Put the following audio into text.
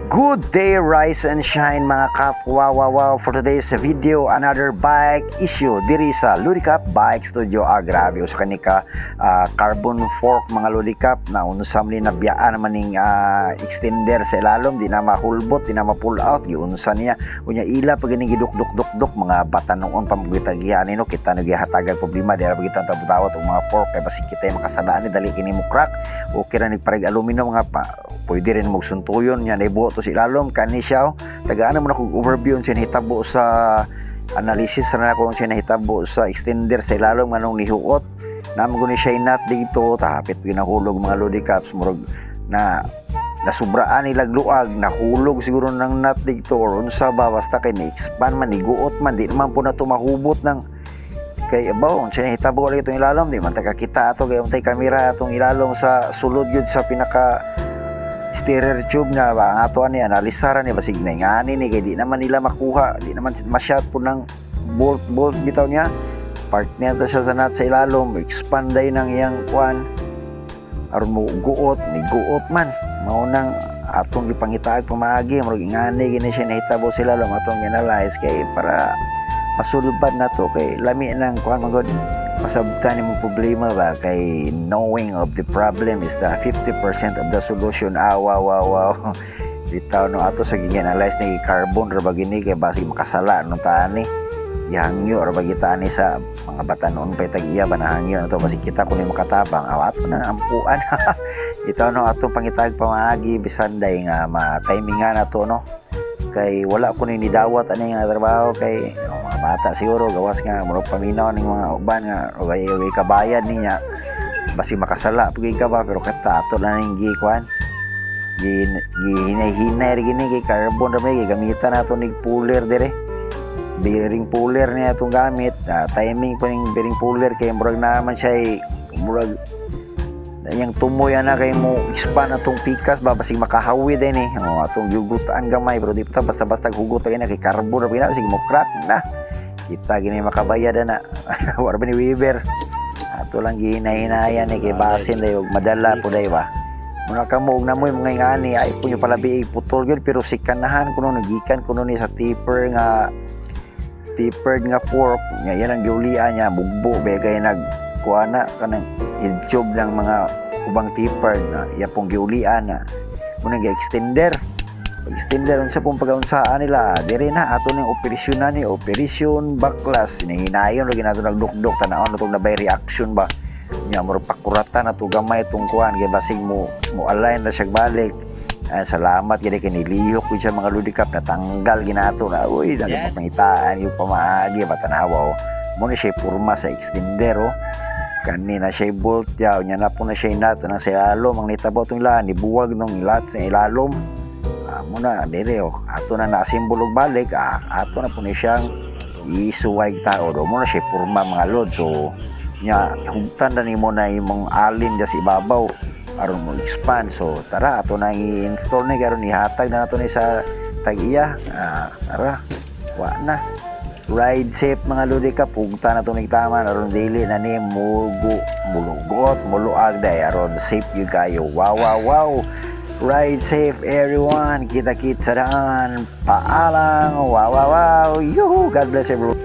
Good day, rise and shine mga kapwa. Wow. For today's video, another bike issue diri sa Ludicap Bike Studio. Grabe sa kanika carbon fork mga Ludicap na unusam ni nabiyaan naman ning extender sa ilalom, di na mahulbot, di na ma-pull out, giunusan niya unya ila pag ning giduk-duk mga bata noon pamugitagihan no kita nagihatagan problema di ra pagitan tabutawat og mga fork kay basi kita makasalaan ni dali kini mo crack o kira ni pareg aluminum mga pwede rin magsuntuyon niya naibuo to si ilalom kani siya tagaan mo na kog overview siya nahitabo sa analysis na kung siya nahitabo sa extender sa ilalom nganong nihuot na mo ni siya nut dito tahapit ginahulog mga Ludicaps murag na nasubraan nila luag nahulog siguro ng nut dito or unsa ba basta kay ni-expand man niguot man di naman po na tumahubot ng kay abaw siya nahitabo ulit itong ilalom di man takakita ato gayong tay kamera atong ilalom sa sulod yun sa pinaka steerer tube nga ba ang ato ani analisaran ni basig na ngani ni kay di naman nila makuha di naman masyad po ng bolt bitaw niya part niya to siya sa nut sa ilalom expand day ng iyang kwan aron mo guot ni guot man mao nang atong gipangitaag pamaagi murag ngani gini siya nahitabo sa ilalom atong analyze kay para masulbad na to kay lami nang kwan magod masabtan ni mong problema ba kay knowing of the problem is the 50% of the solution. Wow. Bitaw no ato sa gin-analyze ni carbon ra bagini kay basig makasala no tani yahangyo ra bagita ni sa mga bata noon pay tag-iya ba nahangyo ato basig kita kuno makatabang ato na ampuan. Bitaw no ato pangitag pamaagi bisan day nga ma-timingan nato no kay wala ko ni dawat ani nga trabaho kay mga bata siguro gawas nga murag paminaw ning mga uban nga way kabayad niya basi makasala pugay ka ba pero kata ato na ning gikwan hinay gini kay carbon ra may gamitan nato ning puller dire bearing puller niya atong gamit timing pa ning bearing puller kay murag naman siya murag yang tumoy ana kay mo expand atong pikas ba basig makahawi din atong yugutan gamay bro di pa basta hugot kay na kay carbon ra pina sig mo crack na kita gini makabayad na war ba ni Weaver ato lang gihinay-hinayan kay basin day og madala po day ba muna kamo og namoy mga ngani ay punyo pala biig putol gyud pero sikanahan kuno nagikan kuno ni sa tapered nga fork nya yan ang giulian niya bugbo begay nag kuana kanang i-tube ng mga ubang tapered na iya pong giulian na muna gi-extender pag-extender unsa pong pag-unsaan nila dire na ato ning operasyon ni operation backlash hinahinayon lagi nato nagdukdok tanawon natong nabay reaction ba nya mura pakuratan ato gamay tong kuan kay basig mo align na siya balik salamat gid kay nilihok ko siya mga Ludicap natanggal ginato na uy dali pangitaan yung pamaagi batanawa mo ni siya purma sa extender kanina siya bolt yaw nya na po na siya nut nang sa ilalom ang nitabo itong ilan ibuwag nung ilat sa ilalom muna dire ato na nasimbol og balik ato na po na siyang isuway tao do muna siya purma mga lod so nya hugtan na nimo na imong alin sa ibabaw aron mo expand so tara ato na i-install ni karon ihatag na nato ni sa tag-iya tara wa na ride safe mga Ludicap pugta na itong nagtaman aron dili na ni mulugot muluag day aron safe you kayo wow ride safe everyone kita sa daan paalang wow yuhu God bless everyone.